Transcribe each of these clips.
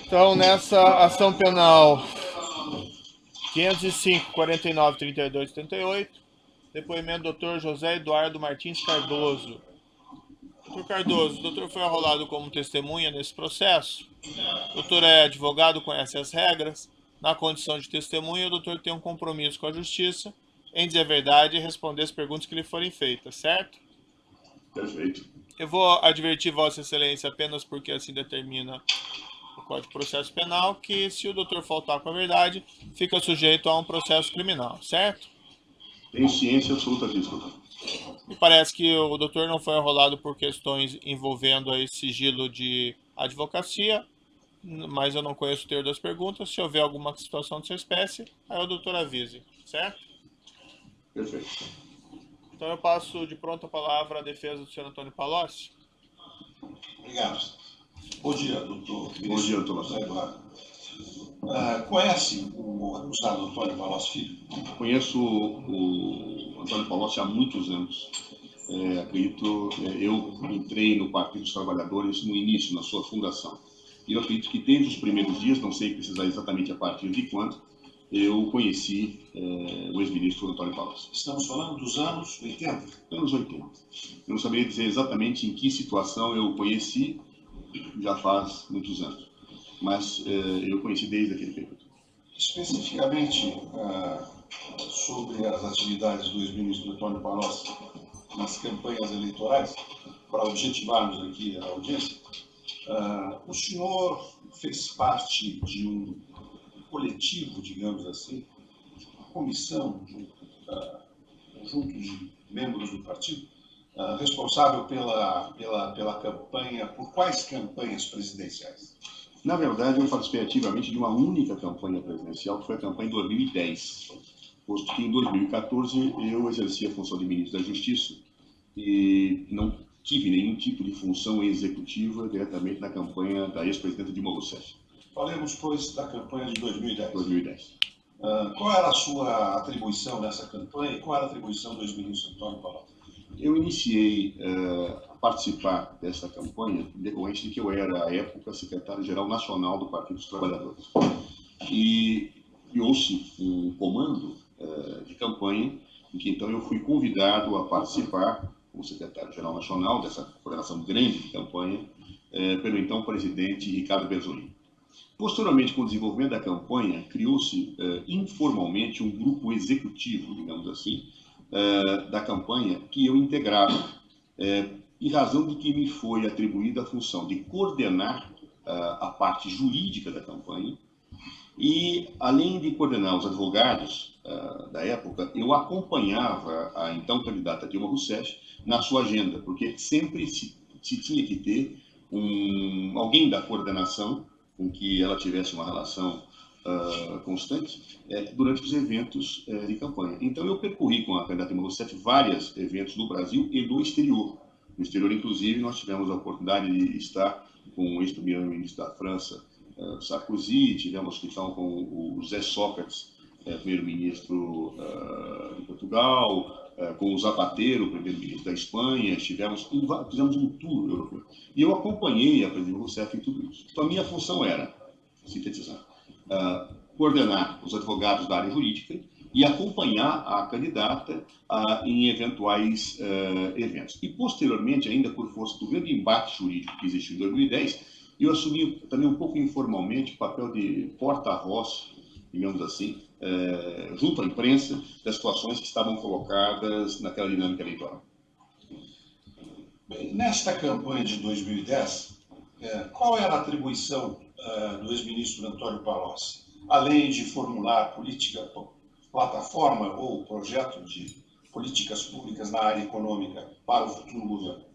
Então, nessa ação penal 505, 49, 32, 38, depoimento do Dr. José Eduardo Martins Cardoso. Dr. Cardoso, o doutor foi arrolado como testemunha nesse processo. O doutor é advogado, conhece as regras. Na condição de testemunha, o doutor tem um compromisso com a justiça em dizer a verdade e responder as perguntas que lhe forem feitas, certo? Perfeito. Eu vou advertir Vossa Excelência apenas porque assim determina o Código de Processo Penal, que se o doutor faltar com a verdade, fica sujeito a um processo criminal, certo? Tenho ciência absoluta disso, doutor. Me parece que o doutor não foi arrolado por questões envolvendo aí sigilo de advocacia, mas eu não conheço o teor das perguntas. Se houver alguma situação dessa espécie, aí o doutor avise, certo? Perfeito. Então eu passo de pronta palavra à defesa do senhor Antônio Palocci. Obrigado. Bom dia, doutor. Bom dia, doutor. José Eduardo. Conhece o acusado Antônio Palocci Filho? Conheço o Antônio Palocci há muitos anos. Acredito, eu entrei no Partido dos Trabalhadores no início, na sua fundação. E eu acredito que desde os primeiros dias, não sei precisar exatamente a partir de quando, eu conheci o ex-ministro Antônio Palocci. Estamos falando dos anos 80? Anos 80. Eu não saberia dizer exatamente em que situação eu conheci, já faz muitos anos. Mas eu conheci desde aquele período. Especificamente sobre as atividades do ex-ministro Antônio Palocci nas campanhas eleitorais, para objetivarmos aqui a audiência, o senhor fez parte de um coletivo, digamos assim, uma comissão, um conjunto de membros do partido, responsável pela campanha, por quais campanhas presidenciais? Na verdade, eu participei ativamente de uma única campanha presidencial, que foi a campanha de 2010, posto que em 2014 eu exerci a função de ministro da Justiça e não tive nenhum tipo de função executiva diretamente na campanha da ex-presidenta Dilma Rousseff. Falemos, pois, da campanha de 2010. 2010. Qual era a sua atribuição nessa campanha e qual era a atribuição do ex-ministro Antônio Palocci? Eu iniciei a participar dessa campanha decorrente de que eu era, à época, secretário-geral nacional do Partido dos Trabalhadores. E criou-se um comando de campanha, em que então eu fui convidado a participar, como secretário-geral nacional, dessa coordenação grande de campanha, pelo então presidente Ricardo Berzolim. Posteriormente, com o desenvolvimento da campanha, criou-se informalmente um grupo executivo, digamos assim, da campanha que eu integrava, em razão de que me foi atribuída a função de coordenar a parte jurídica da campanha e, além de coordenar os advogados da época, eu acompanhava a então candidata Dilma Rousseff na sua agenda, porque sempre se tinha que ter alguém da coordenação com que ela tivesse uma relação constante durante os eventos de campanha. Então, eu percorri com a candidata Dilma Rousseff vários eventos no Brasil e no exterior. No exterior, inclusive, nós tivemos a oportunidade de estar com o ex-primeiro-ministro da França, Sarkozy, tivemos então com o José Sócrates, primeiro-ministro de Portugal, com o Zapatero, primeiro-ministro da Espanha, fizemos um tour europeu. E eu acompanhei a presidente Rousseff em tudo isso. Então, a minha função era, sintetizando, coordenar os advogados da área jurídica e acompanhar a candidata em eventuais eventos. E, posteriormente, ainda por força do grande embate jurídico que existiu em 2010, eu assumi também um pouco informalmente o papel de porta-voz, digamos assim, junto à imprensa, das situações que estavam colocadas naquela dinâmica eleitoral. Bem, nesta campanha de 2010, qual era a atribuição do ex-ministro Antônio Palocci, além de formular plataforma ou projeto de políticas públicas na área econômica para o futuro governo?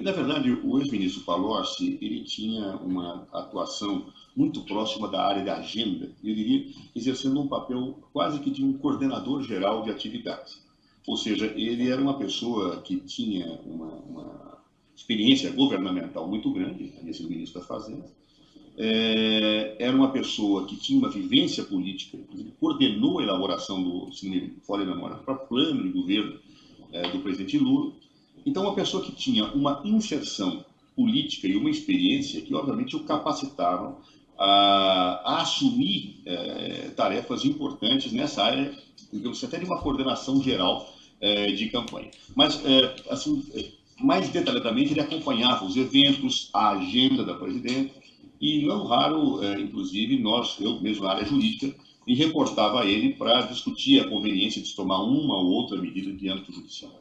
Na verdade, o ex-ministro Palocci, ele tinha uma atuação muito próxima da área da agenda, eu diria, exercendo um papel quase que de um coordenador geral de atividades. Ou seja, ele era uma pessoa que tinha uma experiência governamental muito grande, havia sido ministro da Fazenda, era uma pessoa que tinha uma vivência política, coordenou a elaboração do, se não me falha a memória, do próprio plano de governo do presidente Lula. Então, uma pessoa que tinha uma inserção política e uma experiência que, obviamente, o capacitavam a assumir tarefas importantes nessa área, digamos, até de uma coordenação geral de campanha. Mas, assim, mais detalhadamente, ele acompanhava os eventos, a agenda da presidenta, e não raro, inclusive, eu mesmo na área jurídica, me reportava a ele para discutir a conveniência de tomar uma ou outra medida de âmbito judicial.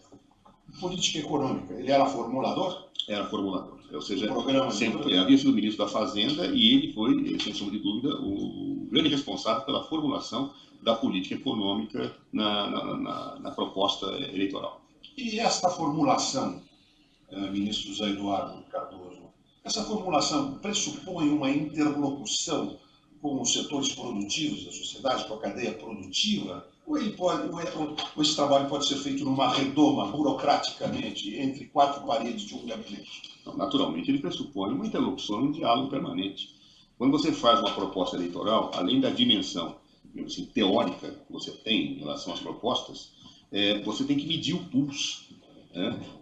Política econômica, ele era formulador? Era formulador, ou seja, sempre foi, havia sido ministro da Fazenda e ele foi, sem sombra de dúvida, o grande responsável pela formulação da política econômica na proposta eleitoral. E esta formulação, ministro José Eduardo Cardoso, essa formulação pressupõe uma interlocução com os setores produtivos da sociedade, com a cadeia produtiva, ou esse trabalho pode ser feito numa redoma, burocraticamente, entre quatro paredes de um gabinete? Não, naturalmente, ele pressupõe uma interlocução e um diálogo permanente. Quando você faz uma proposta eleitoral, além da dimensão assim, teórica que você tem em relação às propostas, você tem que medir o pulso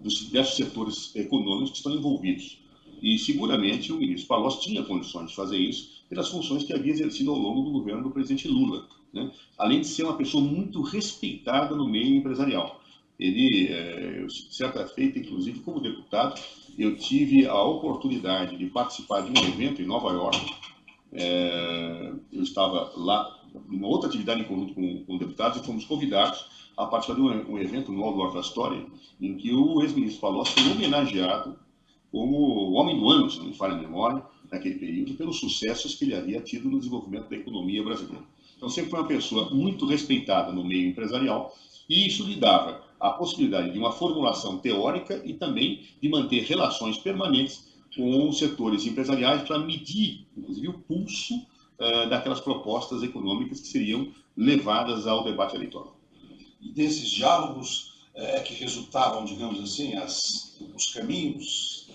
dos diversos setores econômicos que estão envolvidos. E, seguramente, o ministro Palocci tinha condições de fazer isso pelas funções que havia exercido ao longo do governo do presidente Lula, além de ser uma pessoa muito respeitada no meio empresarial. Ele, certa feita, inclusive, como deputado, eu tive a oportunidade de participar de um evento em Nova York. Eu estava lá, numa outra atividade em conjunto com deputados, e fomos convidados a participar de um evento no Waldorf Astoria, em que o ex-ministro Palocci foi homenageado como o homem do ano, se não me falha a memória, naquele período, pelos sucessos que ele havia tido no desenvolvimento da economia brasileira. Então, sempre foi uma pessoa muito respeitada no meio empresarial, e isso lhe dava a possibilidade de uma formulação teórica e também de manter relações permanentes com os setores empresariais para medir, inclusive, o pulso daquelas propostas econômicas que seriam levadas ao debate eleitoral. E desses diálogos que resultavam, digamos assim, os caminhos,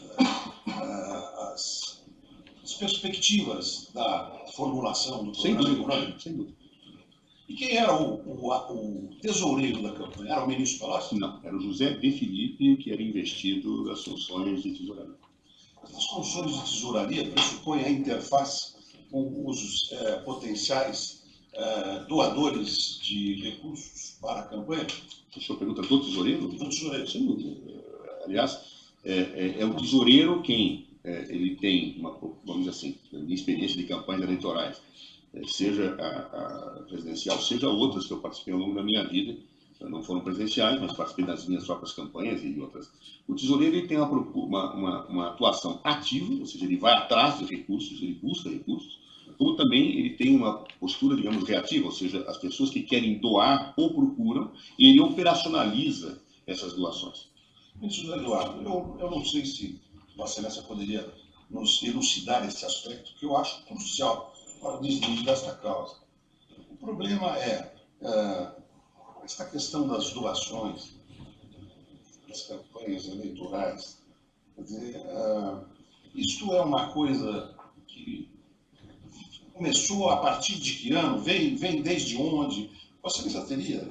as perspectivas da formulação do programa econômico? Sem dúvida. E quem era o tesoureiro da campanha? Era o ministro Palocci? Não, era o José De Filippi, que era investido das funções de tesouraria. As funções de tesouraria pressupõem a interface com os potenciais doadores de recursos para a campanha? O senhor pergunta do tesoureiro? Do tesoureiro. Sem dúvida. Aliás, é o tesoureiro quem ele tem, vamos dizer assim, de experiência de campanhas eleitorais, seja a presidencial, seja outras que eu participei ao longo da minha vida, não foram presidenciais, mas participei das minhas próprias campanhas e outras. O tesoureiro ele tem uma atuação ativa, ou seja, ele vai atrás de recursos, ele busca recursos, como também ele tem uma postura, digamos, reativa, ou seja, as pessoas que querem doar ou procuram, e ele operacionaliza essas doações. Ministro Eduardo, eu não sei se Vossa Excelência poderia nos elucidar esse aspecto, que eu acho crucial para o desvio desta causa. O problema é esta questão das doações, das campanhas eleitorais. Quer dizer, isto é uma coisa que começou a partir de que ano? Vem desde onde? Vossa Excelência teria?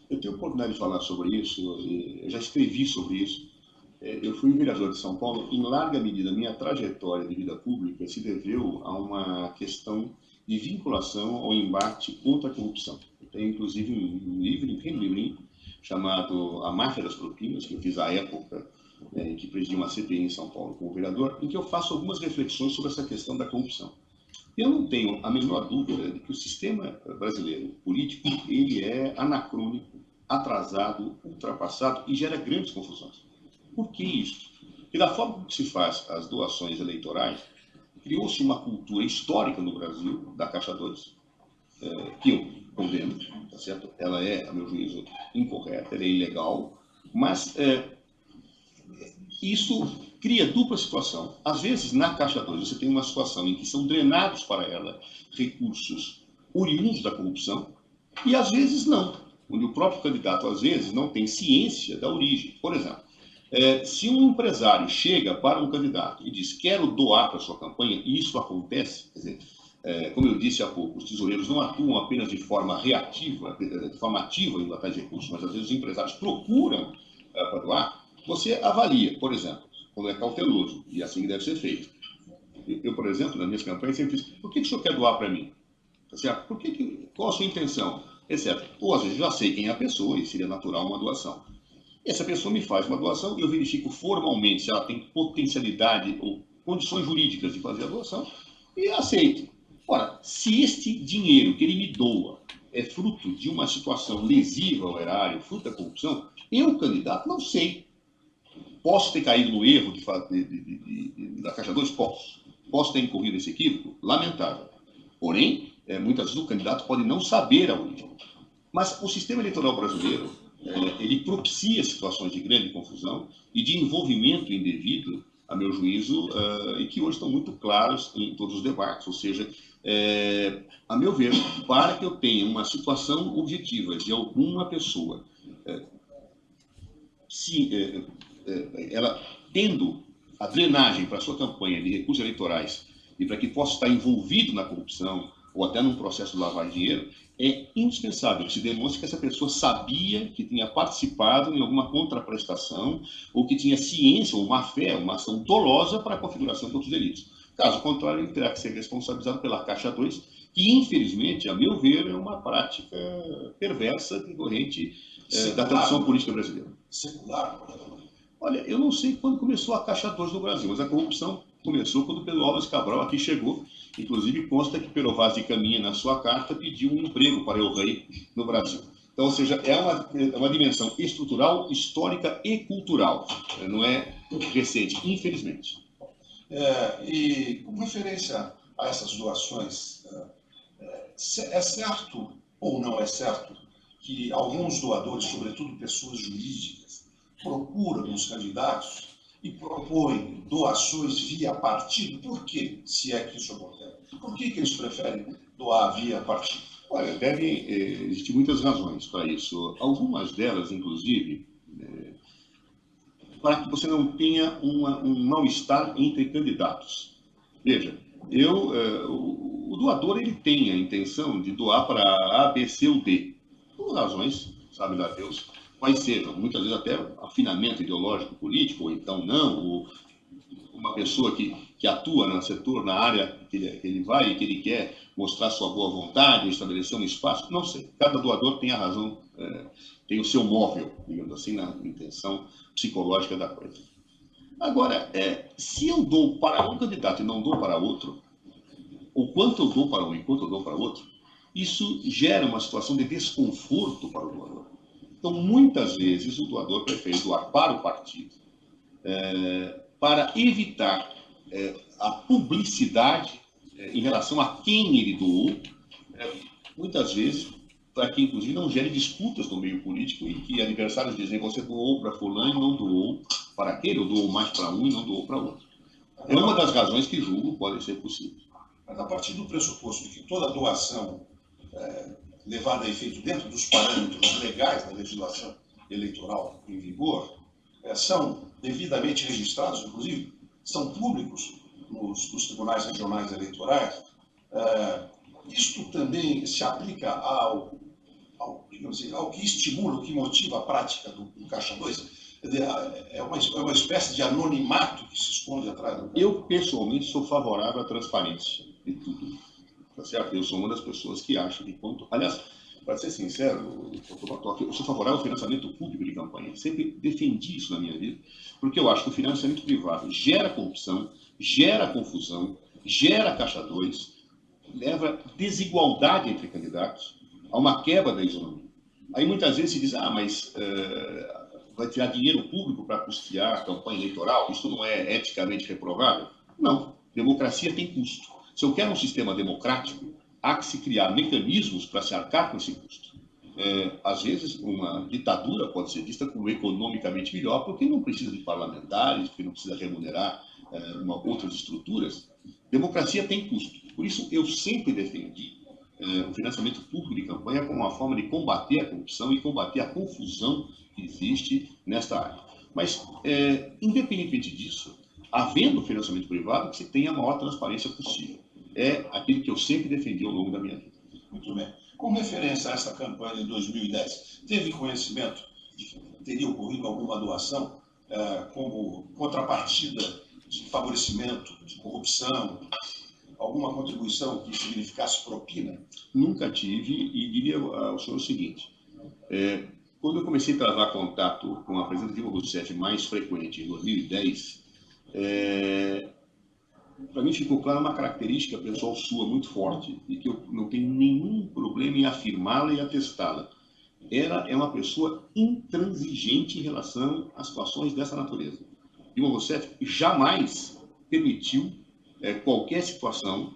Eu tenho a oportunidade de falar sobre isso, eu já escrevi sobre isso. Eu fui vereador de São Paulo, em larga medida, minha trajetória de vida pública se deveu a uma questão de vinculação ao embate contra a corrupção. Eu tenho, inclusive, um livrinho chamado A Máfia das Propinas, que eu fiz à época, em que presidi uma CPI em São Paulo como vereador, em que eu faço algumas reflexões sobre essa questão da corrupção. Eu não tenho a menor dúvida de que o sistema brasileiro político ele é anacrônico, atrasado, ultrapassado e gera grandes confusões. Por que isso? Porque da forma como se faz as doações eleitorais, criou-se uma cultura histórica no Brasil da Caixa 2, que eu condeno, tá certo? Ela é, a meu juízo, incorreta, ela é ilegal, mas isso cria dupla situação. Às vezes, na Caixa 2, você tem uma situação em que são drenados para ela recursos oriundos da corrupção, e às vezes não, onde o próprio candidato, às vezes, não tem ciência da origem. Por exemplo, se um empresário chega para um candidato e diz quero doar para a sua campanha, e isso acontece, quer dizer, como eu disse há pouco, os tesoureiros não atuam apenas de forma reativa, de forma ativa indo atrás de recursos, mas às vezes os empresários procuram para doar, você avalia, por exemplo, quando é cauteloso, e assim deve ser feito. Eu, por exemplo, nas minhas campanhas, sempre fiz, por que o senhor quer doar para mim? Tá certo? Qual a sua intenção? Etc. Ou, às vezes, já sei quem é a pessoa e seria natural uma doação. Essa pessoa me faz uma doação e eu verifico formalmente se ela tem potencialidade ou condições jurídicas de fazer a doação e aceito. Ora, se este dinheiro que ele me doa é fruto de uma situação lesiva ao erário, fruto da corrupção, eu, candidato, não sei. Posso ter caído no erro da Caixa 2? Posso. Posso ter incorrido nesse equívoco? Lamentável. Porém, muitas vezes o candidato pode não saber a origem. Mas o sistema eleitoral brasileiro, ele propicia situações de grande confusão e de envolvimento indevido, a meu juízo, e que hoje estão muito claros em todos os debates. Ou seja, a meu ver, para que eu tenha uma situação objetiva de alguma pessoa, ela tendo a drenagem para a sua campanha de recursos eleitorais e para que possa estar envolvido na corrupção ou até num processo de lavagem de dinheiro, é indispensável que se demonstre que essa pessoa sabia que tinha participado em alguma contraprestação ou que tinha ciência ou má-fé, uma ação dolosa para a configuração de outros delitos. Caso contrário, ele terá que ser responsabilizado pela Caixa 2, que, infelizmente, a meu ver, é uma prática perversa decorrente da tradição política brasileira. Secular? Olha, eu não sei quando começou a Caixa 2 no Brasil, mas a corrupção começou quando o Pedro Álvares Cabral aqui chegou. Inclusive, consta que Pero Vaz de Caminha, na sua carta, pediu um emprego para El Rei no Brasil. Então, ou seja, é uma dimensão estrutural, histórica e cultural. Não é recente, infelizmente. E com referência a essas doações, é certo ou não é certo que alguns doadores, sobretudo pessoas jurídicas, procuram os candidatos e propõem doações via partido? Por quê, se é que isso acontece? Por que eles preferem doar via partido? Olha, devem existir muitas razões para isso. Algumas delas, inclusive, para que você não tenha um mal-estar entre candidatos. Veja, o doador ele tem a intenção de doar para A, B, C ou D. Por razões, sabe lá Deus, quais sejam. Muitas vezes até afinamento ideológico político, ou então não, ou uma pessoa que atua no setor, na área que ele vai e que ele quer mostrar sua boa vontade, estabelecer um espaço, não sei. Cada doador tem a razão, tem o seu móvel, digamos assim, na intenção psicológica da coisa. Agora, se eu dou para um candidato e não dou para outro, ou quanto eu dou para um e quanto eu dou para outro, isso gera uma situação de desconforto para o doador. Então, muitas vezes, o doador prefere doar para o partido, para evitar a publicidade em relação a quem ele doou, muitas vezes, para que, inclusive, não gere disputas no meio político e que adversários dizem você doou para fulano e não doou para aquele, ou doou mais para um e não doou para outro. É uma das razões que julgo podem ser possíveis. Mas a partir do pressuposto de que toda doação levada a efeito dentro dos parâmetros legais da legislação eleitoral em vigor, são devidamente registrados, inclusive, são públicos nos tribunais regionais eleitorais, isto também se aplica ao que estimula, o que motiva a prática do Caixa 2? É uma espécie de anonimato que se esconde atrás do... Eu, pessoalmente, sou favorável à transparência de tudo. Tá certo? Eu sou uma das pessoas que acha que quanto... Aliás, para ser sincero, eu sou favorável ao financiamento público de campanha. Sempre defendi isso na minha vida, porque eu acho que o financiamento privado gera corrupção, gera confusão, gera Caixa 2, leva desigualdade entre candidatos, a uma quebra da isonomia. Aí muitas vezes se diz, mas vai tirar dinheiro público para custear a campanha eleitoral, isso não é eticamente reprovável? Não, democracia tem custo. Se eu quero um sistema democrático, há que se criar mecanismos para se arcar com esse custo. Às vezes, uma ditadura pode ser vista como economicamente melhor, porque não precisa de parlamentares, porque não precisa remunerar outras estruturas. Democracia tem custo. Por isso, eu sempre defendi o financiamento público de campanha como uma forma de combater a corrupção e combater a confusão que existe nesta área. Mas, independentemente disso, havendo financiamento privado, que se tenha a maior transparência possível. É aquilo que eu sempre defendi ao longo da minha vida. Muito bem. Com referência a essa campanha de 2010, teve conhecimento de que teria ocorrido alguma doação como contrapartida de favorecimento, de corrupção, alguma contribuição que significasse propina? Nunca tive, e diria ao senhor o seguinte: quando eu comecei a travar contato com a presidenta Dilma Rousseff mais frequente, em 2010, para mim ficou clara uma característica pessoal sua muito forte, e que eu não tenho nenhum problema em afirmá-la e atestá-la. Ela é uma pessoa intransigente em relação a situações dessa natureza. Dilma Rousseff jamais permitiu qualquer situação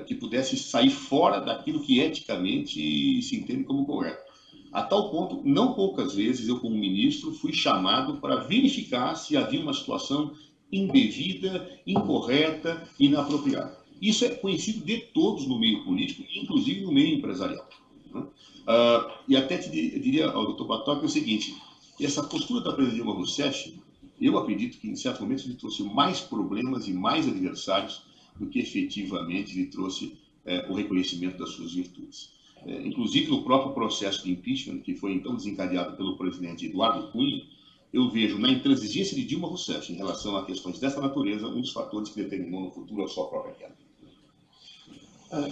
que pudesse sair fora daquilo que eticamente se entende como correto. A tal ponto, não poucas vezes, eu como ministro fui chamado para verificar se havia uma situação indevida, incorreta, inapropriada. Isso é conhecido de todos no meio político, inclusive no meio empresarial. E até diria ao doutor Batoque o seguinte: essa postura da presidenta Dilma Rousseff, eu acredito que em certo momento lhe trouxe mais problemas e mais adversários do que efetivamente lhe trouxe o reconhecimento das suas virtudes. Inclusive no próprio processo de impeachment, que foi então desencadeado pelo presidente Eduardo Cunha, eu vejo na intransigência de Dilma Rousseff em relação a questões dessa natureza um dos fatores que determinou no futuro a sua própria queda.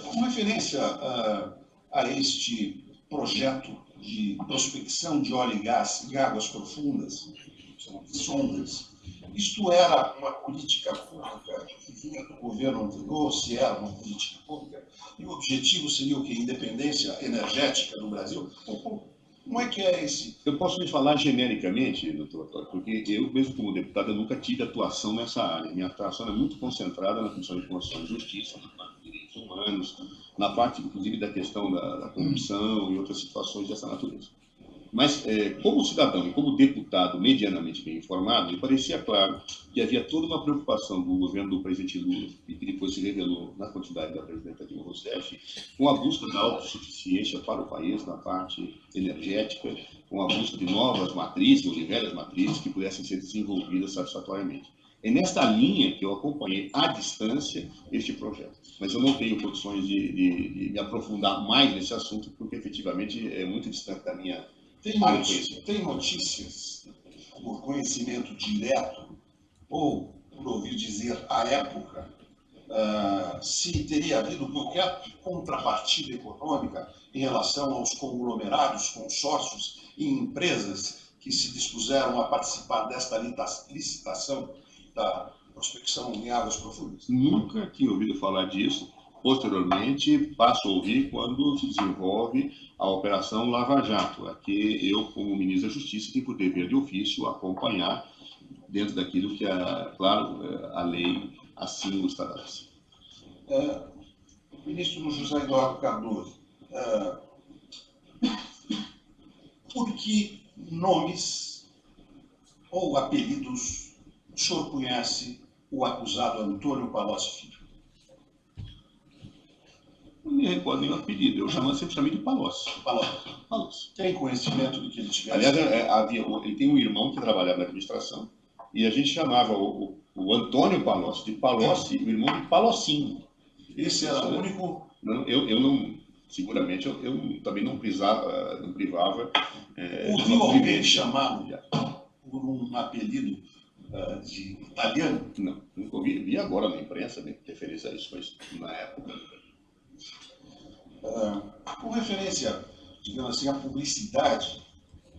Com referência a este projeto de prospecção de óleo e gás em águas profundas, sondas, isto era uma política pública que vinha do governo anterior, se era uma política pública, e o objetivo seria o quê? Independência energética do Brasil? Como é que é esse? Eu posso lhe falar genericamente, doutor Antônio, porque eu, mesmo como deputado, eu nunca tive atuação nessa área. Minha atuação é muito concentrada na Comissão de Constituição e Justiça, na parte de direitos humanos, na parte, inclusive, da questão da corrupção e outras situações dessa natureza. Mas, como cidadão e como deputado medianamente bem informado, me parecia claro que havia toda uma preocupação do governo do presidente Lula, e que depois se revelou na quantidade da presidenta Dilma Rousseff, com a busca da autossuficiência para o país na parte energética, com a busca de novas matrizes, ou de velhas matrizes, que pudessem ser desenvolvidas satisfatoriamente. É nesta linha que eu acompanhei à distância este projeto. Mas eu não tenho condições de me aprofundar mais nesse assunto, porque efetivamente é muito distante da minha... Tem notícias por conhecimento direto, ou por ouvir dizer à época, se teria havido qualquer contrapartida econômica em relação aos conglomerados, consórcios e empresas que se dispuseram a participar desta licitação da prospecção em águas profundas? Nunca tinha ouvido falar disso. Posteriormente, passo a ouvir quando se desenvolve a Operação Lava Jato, a que eu, como ministro da Justiça, tenho por dever de ofício acompanhar dentro daquilo que, claro, a lei assim o estabelece. Ministro José Eduardo Cardoso, por que nomes ou apelidos o senhor conhece o acusado Antônio Palocci Filho? Não me recordo nenhum apelido, eu sempre chamei de Palocci. Palocci. Tem conhecimento de que ele tivesse? Aliás, ele tem um irmão que trabalhava na administração, e a gente chamava o Antônio Palocci de Palocci e o irmão de Palocinho. Esse era o único? Não, eu não, seguramente, eu também não privava. Ouviu alguém chamado por um apelido de italiano? Não, nunca ouvi. Vi agora na imprensa, né, referência a isso, mas na época. Com referência, digamos assim, à publicidade,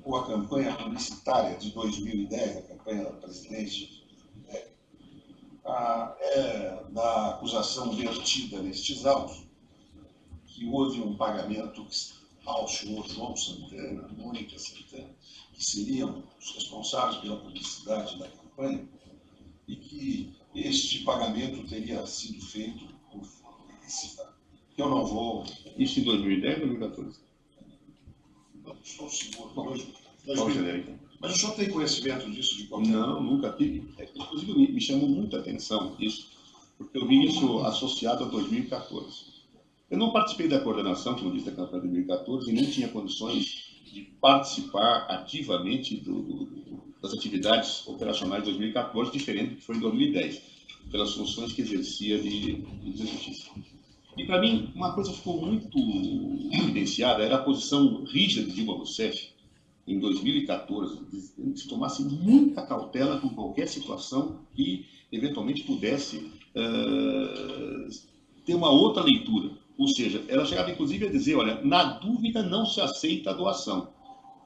ou à campanha publicitária de 2010, a campanha da presidente, da acusação vertida nestes autos, que houve um pagamento ao senhor João Santana, Mônica Santana, que seriam os responsáveis pela publicidade da campanha, e que este pagamento teria sido feito por publicidade. Eu não vou... Isso em 2010 ou 2014? Não estou seguro. Mas o senhor tem conhecimento disso de qualquer... Não, nunca tive. Inclusive, me chamou muita atenção isso, porque eu vi isso associado a 2014. Eu não participei da coordenação, como disse, da campanha de 2014, e nem tinha condições de participar ativamente das atividades operacionais de 2014, diferente do que foi em 2010, pelas funções que exercia de justiça. E, para mim, uma coisa ficou muito evidenciada, era a posição rígida de Dilma Rousseff em 2014, se tomasse muita cautela com qualquer situação que eventualmente pudesse ter uma outra leitura. Ou seja, ela chegava inclusive a dizer, olha, na dúvida não se aceita a doação.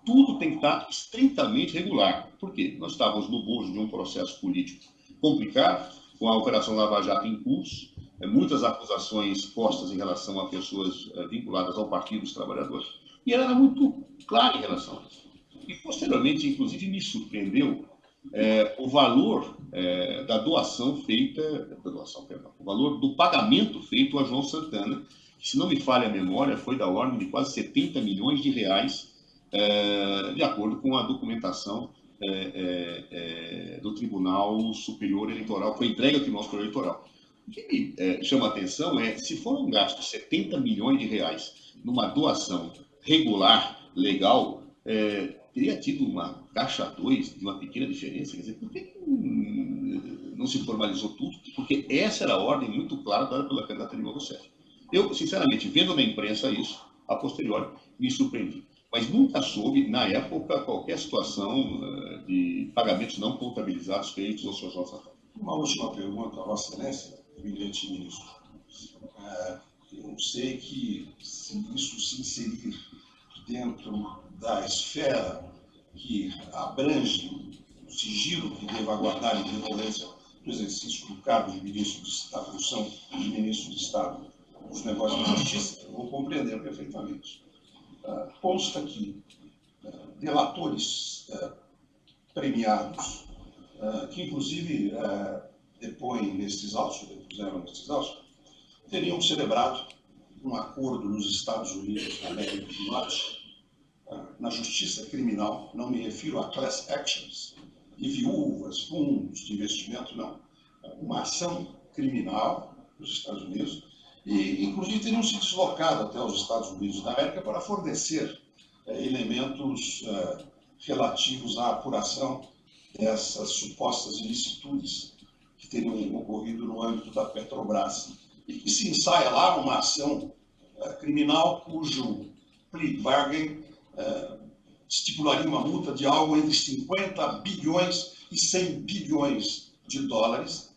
Tudo tem que estar estritamente regular. Por quê? Nós estávamos no bojo de um processo político complicado, com a Operação Lava Jato em curso, muitas acusações postas em relação a pessoas vinculadas ao Partido dos Trabalhadores. E ela era muito clara em relação a isso. E, posteriormente, inclusive, me surpreendeu o valor da doação feita, o valor do pagamento feito a João Santana, que, se não me falha a memória, foi da ordem de quase 70 milhões de reais, de acordo com a documentação do Tribunal Superior Eleitoral, foi entregue ao Tribunal Superior Eleitoral. O que me chama a atenção é, se for um gasto de 70 milhões de reais numa doação regular, legal, teria tido uma caixa 2 de uma pequena diferença. Quer dizer, por que não se formalizou tudo? Porque essa era a ordem muito clara dada pela candidata Dilma Rousseff. Eu, sinceramente, vendo na imprensa isso, a posteriori, me surpreendi. Mas nunca soube, na época, qualquer situação de pagamentos não contabilizados feitos ao Sr. João Santana. Uma última pergunta, Vossa Excelência, eminente ministro. Eu sei que, se isso se inserir dentro da esfera que abrange o sigilo que deva guardar em decorrência do exercício do cargo de ministro de Estado, da função de ministro de Estado dos Negócios da Justiça, eu vou compreender perfeitamente. Consta que delatores premiados, que inclusive depuseram nestes autos, teriam celebrado um acordo nos Estados Unidos da América do Norte, na justiça criminal, não me refiro a class actions, de viúvas, fundos de investimento, não. Uma ação criminal nos Estados Unidos, e inclusive teriam se deslocado até os Estados Unidos da América para fornecer elementos relativos à apuração dessas supostas ilicitudes que teriam ocorrido no âmbito da Petrobras. E que se ensaia lá uma ação criminal cujo plea bargain estipularia uma multa de algo entre 50 bilhões e 100 bilhões de dólares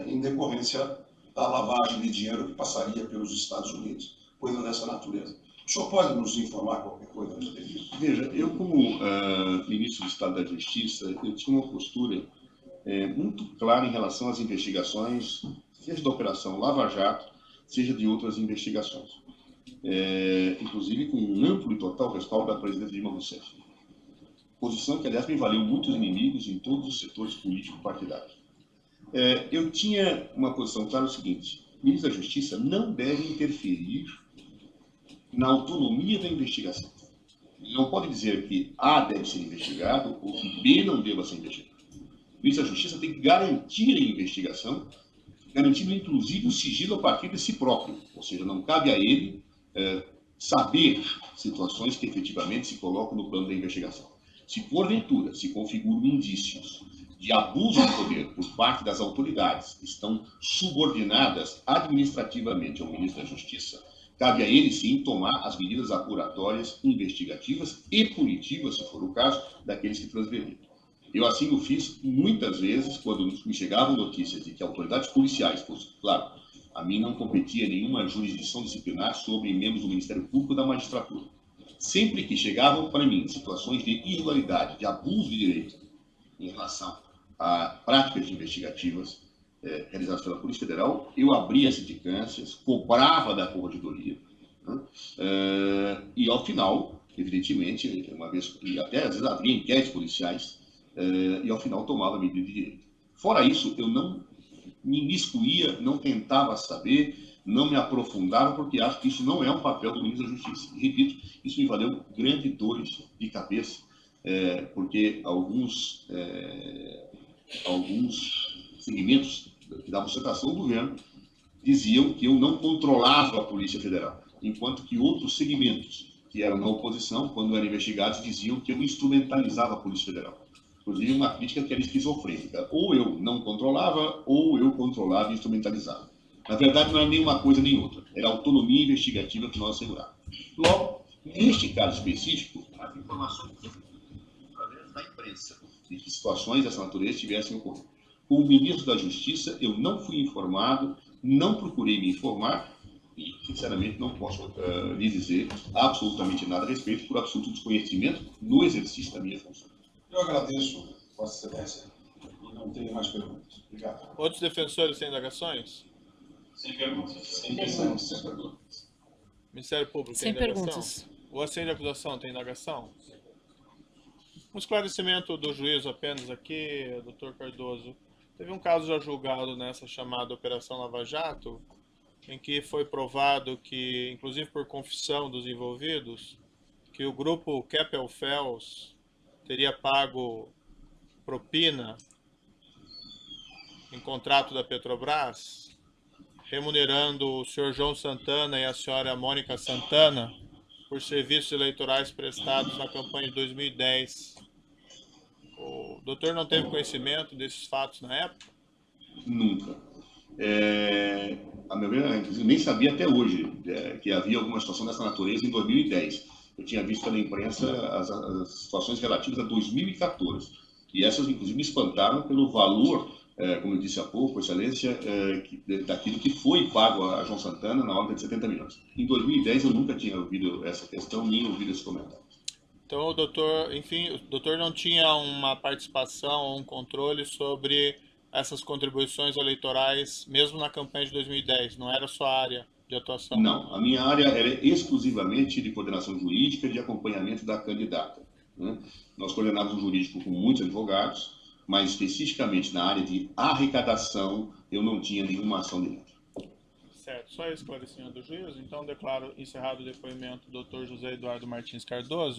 em decorrência da lavagem de dinheiro que passaria pelos Estados Unidos, coisa dessa natureza. O senhor pode nos informar qualquer coisa a respeito disso? Veja, eu como ministro do Estado da Justiça, eu tinha uma postura muito clara em relação às investigações, seja da Operação Lava Jato, seja de outras investigações. Inclusive com um amplo e total respaldo da presidenta Dilma Rousseff. Posição que, aliás, me valeu muitos inimigos em todos os setores político-partidários. Eu tinha uma posição clara o seguinte: o ministro da Justiça não deve interferir na autonomia da investigação. Ele não pode dizer que A deve ser investigado ou que B não deva ser investigado. O ministro da Justiça tem que garantir a investigação, garantindo inclusive o sigilo a partir de si próprio. Ou seja, não cabe a ele saber situações que efetivamente se colocam no plano da investigação. Se porventura se configuram indícios de abuso de poder por parte das autoridades que estão subordinadas administrativamente ao ministro da Justiça, cabe a ele sim tomar as medidas apuratórias, investigativas e punitivas, se for o caso, daqueles que transgredirem. Eu assim o fiz muitas vezes quando me chegavam notícias de que autoridades policiais, pois, claro, a mim não competia nenhuma jurisdição disciplinar sobre membros do Ministério Público ou da magistratura. Sempre que chegavam para mim situações de irregularidade, de abuso de direito em relação a práticas investigativas realizadas pela Polícia Federal, eu abria sindicâncias, cobrava da corregedoria, né? E ao final, evidentemente, uma vez, e até às vezes abria inquéritos policiais, e ao final tomava medida de direito. Fora isso, eu não me imiscuía, não tentava saber, não me aprofundava, porque acho que isso não é um papel do ministro da Justiça. E, repito, isso me valeu grandes dores de cabeça, porque alguns segmentos que davam sustentação ao governo diziam que eu não controlava a Polícia Federal, enquanto que outros segmentos que eram na oposição, quando eram investigados, diziam que eu instrumentalizava a Polícia Federal. Inclusive uma crítica que era esquizofrênica. Ou eu não controlava, ou eu controlava e instrumentalizava. Na verdade, não era nem uma coisa nem outra. Era a autonomia investigativa que nós assegurávamos. Logo, neste caso específico, as informações presença de que situações dessa natureza tivessem ocorrido. Como ministro da Justiça, eu não fui informado, não procurei me informar e, sinceramente, não posso lhe dizer absolutamente nada a respeito por absoluto desconhecimento no exercício da minha função. Eu agradeço, Vossa Excelência, e não tenho mais perguntas. Obrigado. Outros defensores têm indagações? Sem perguntas. Sem perguntas. Ministério Público Sem tem indagação? perguntas. O assento de acusação tem indagação? Um esclarecimento do juiz apenas aqui, doutor Cardoso. Teve um caso já julgado nessa chamada Operação Lava Jato, em que foi provado que, inclusive por confissão dos envolvidos, que o grupo Keppel-FELS teria pago propina em contrato da Petrobras, remunerando o senhor João Santana e a senhora Mônica Santana por serviços eleitorais prestados na campanha de 2010. O doutor não teve conhecimento desses fatos na época? Nunca. A meu ver, inclusive, nem sabia até hoje que havia alguma situação dessa natureza em 2010. Eu tinha visto pela imprensa as situações relativas a 2014. E essas, inclusive, me espantaram pelo valor, como eu disse há pouco, Excelência, daquilo que foi pago a João Santana na ordem de 70 milhões. Em 2010, eu nunca tinha ouvido essa questão, nem ouvido esse comentário. Então, o doutor, enfim, o doutor não tinha uma participação ou um controle sobre essas contribuições eleitorais, mesmo na campanha de 2010, não era sua área de atuação? Não, a minha área era exclusivamente de coordenação jurídica e de acompanhamento da candidata, né? Nós coordenávamos um jurídico com muitos advogados, mas especificamente na área de arrecadação, eu não tinha nenhuma ação de dentro. Certo, só esclarecimento do juiz. Então, declaro encerrado o depoimento do Dr. José Eduardo Martins Cardoso.